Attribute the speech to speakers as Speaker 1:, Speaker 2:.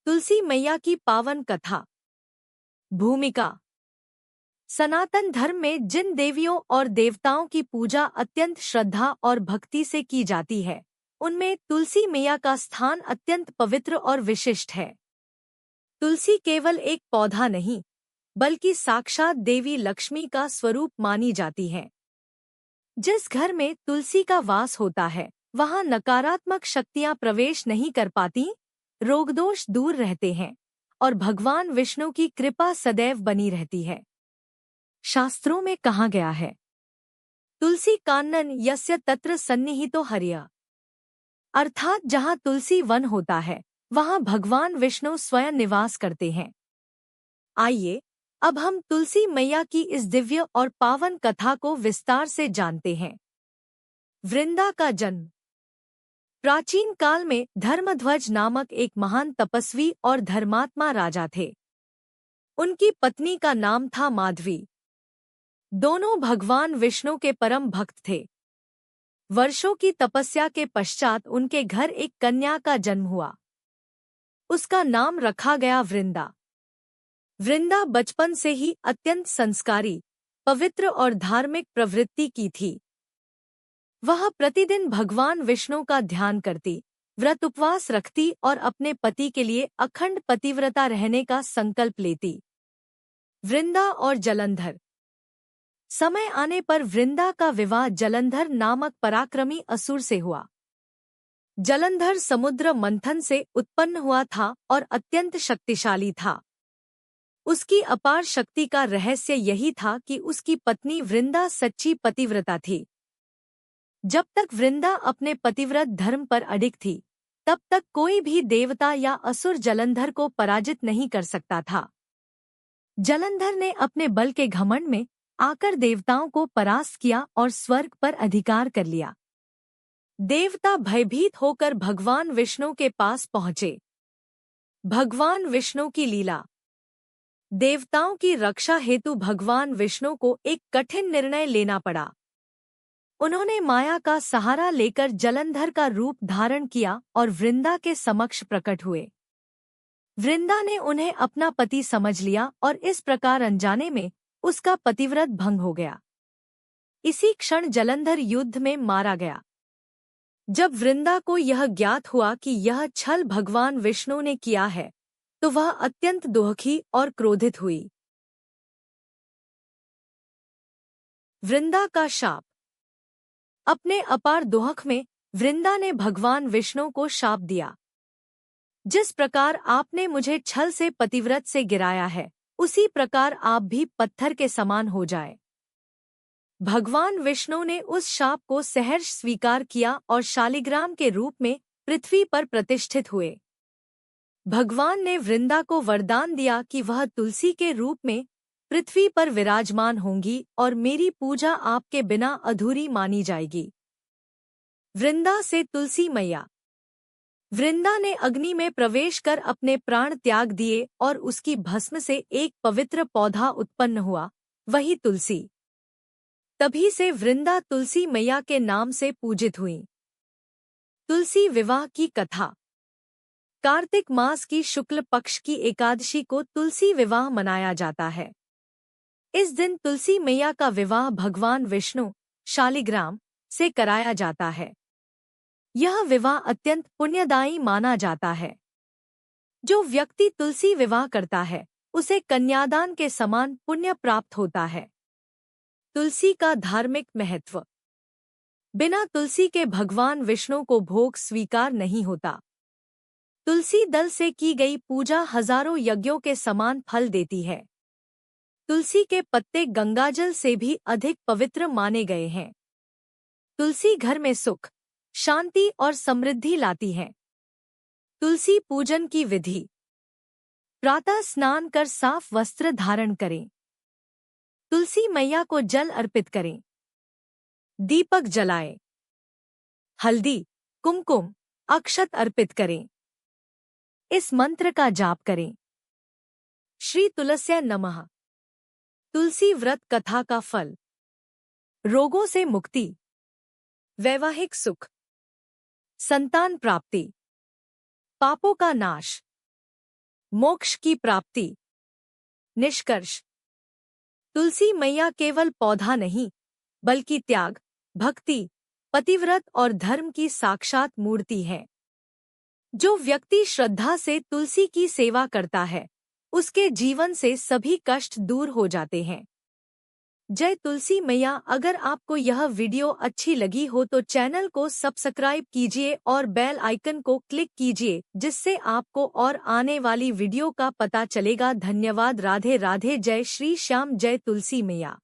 Speaker 1: तुलसी मैया की पावन कथा। भूमिका। सनातन धर्म में जिन देवियों और देवताओं की पूजा अत्यंत श्रद्धा और भक्ति से की जाती है, उनमें तुलसी मैया का स्थान अत्यंत पवित्र और विशिष्ट है। तुलसी केवल एक पौधा नहीं, बल्कि साक्षात देवी लक्ष्मी का स्वरूप मानी जाती है। जिस घर में तुलसी का वास होता है, वहां नकारात्मक शक्तियां प्रवेश नहीं कर पाती, रोगदोष दूर रहते हैं और भगवान विष्णु की कृपा सदैव बनी रहती है। शास्त्रों में कहा गया है, तुलसी कानन यस्य तत्र सन्निहितो हर्यः, अर्थात जहाँ तुलसी वन होता है, वहाँ भगवान विष्णु स्वयं निवास करते हैं। आइए अब हम तुलसी मैया की इस दिव्य और पावन कथा को विस्तार से जानते हैं। वृंदा का जन्म। प्राचीन काल में धर्मध्वज नामक एक महान तपस्वी और धर्मात्मा राजा थे। उनकी पत्नी का नाम था माधवी। दोनों भगवान विष्णु के परम भक्त थे। वर्षों की तपस्या के पश्चात उनके घर एक कन्या का जन्म हुआ। उसका नाम रखा गया वृंदा। वृंदा बचपन से ही अत्यंत संस्कारी, पवित्र और धार्मिक प्रवृत्ति की थी। वह प्रतिदिन भगवान विष्णु का ध्यान करती, व्रत उपवास रखती और अपने पति के लिए अखंड पतिव्रता रहने का संकल्प लेती। वृंदा और जलंधर। समय आने पर वृंदा का विवाह जलंधर नामक पराक्रमी असुर से हुआ। जलंधर समुद्र मंथन से उत्पन्न हुआ था और अत्यंत शक्तिशाली था। उसकी अपार शक्ति का रहस्य यही था कि उसकी पत्नी वृंदा सच्ची पतिव्रता थी। जब तक वृंदा अपने पतिव्रत धर्म पर अडिग थी, तब तक कोई भी देवता या असुर जलंधर को पराजित नहीं कर सकता था। जलंधर ने अपने बल के घमंड में आकर देवताओं को परास्त किया और स्वर्ग पर अधिकार कर लिया। देवता भयभीत होकर भगवान विष्णु के पास पहुंचे। भगवान विष्णु की लीला। देवताओं की रक्षा हेतु भगवान विष्णु को एक कठिन निर्णय लेना पड़ा। उन्होंने माया का सहारा लेकर जलंधर का रूप धारण किया और वृंदा के समक्ष प्रकट हुए। वृंदा ने उन्हें अपना पति समझ लिया और इस प्रकार अनजाने में उसका पतिव्रत भंग हो गया। इसी क्षण जलंधर युद्ध में मारा गया। जब वृंदा को यह ज्ञात हुआ कि यह छल भगवान विष्णु ने किया है, तो वह अत्यंत दुखी और क्रोधित हुई। वृंदा का शाप। अपने अपार दुख में वृंदा ने भगवान विष्णु को शाप दिया, जिस प्रकार आपने मुझे छल से पतिव्रत से गिराया है, उसी प्रकार आप भी पत्थर के समान हो जाए। भगवान विष्णु ने उस शाप को सहर्ष स्वीकार किया और शालिग्राम के रूप में पृथ्वी पर प्रतिष्ठित हुए। भगवान ने वृंदा को वरदान दिया कि वह तुलसी के रूप में पृथ्वी पर विराजमान होंगी और मेरी पूजा आपके बिना अधूरी मानी जाएगी। वृंदा से तुलसी मैया। वृंदा ने अग्नि में प्रवेश कर अपने प्राण त्याग दिए और उसकी भस्म से एक पवित्र पौधा उत्पन्न हुआ, वही तुलसी। तभी से वृंदा तुलसी मैया के नाम से पूजित हुई। तुलसी विवाह की कथा। कार्तिक मास की शुक्ल पक्ष की एकादशी को तुलसी विवाह मनाया जाता है। इस दिन तुलसी मैया का विवाह भगवान विष्णु शालिग्राम से कराया जाता है। यह विवाह अत्यंत पुण्यदायी माना जाता है। जो व्यक्ति तुलसी विवाह करता है, उसे कन्यादान के समान पुण्य प्राप्त होता है। तुलसी का धार्मिक महत्व। बिना तुलसी के भगवान विष्णु को भोग स्वीकार नहीं होता। तुलसी दल से की गई पूजा हजारों यज्ञों के समान फल देती है। तुलसी के पत्ते गंगाजल से भी अधिक पवित्र माने गए हैं। तुलसी घर में सुख, शांति और समृद्धि लाती है। तुलसी पूजन की विधि। प्रातः स्नान कर साफ वस्त्र धारण करें। तुलसी मैया को जल अर्पित करें। दीपक जलाएं। हल्दी, कुमकुम, अक्षत अर्पित करें। इस मंत्र का जाप करें। श्री तुलस्यै नमः। तुलसी व्रत कथा का फल। रोगों से मुक्ति, वैवाहिक सुख, संतान प्राप्ति, पापों का नाश। मोक्ष की प्राप्ति। निष्कर्ष। तुलसी मैया केवल पौधा नहीं, बल्कि त्याग, भक्ति, पतिव्रत और धर्म की साक्षात मूर्ति है। जो व्यक्ति श्रद्धा से तुलसी की सेवा करता है, उसके जीवन से सभी कष्ट दूर हो जाते हैं। जय तुलसी मैया। अगर आपको यह वीडियो अच्छी लगी हो तो चैनल को सब्सक्राइब कीजिए और बेल आइकन को क्लिक कीजिए, जिससे आपको और आने वाली वीडियो का पता चलेगा। धन्यवाद। राधे राधे। जय श्री श्याम। जय तुलसी मैया।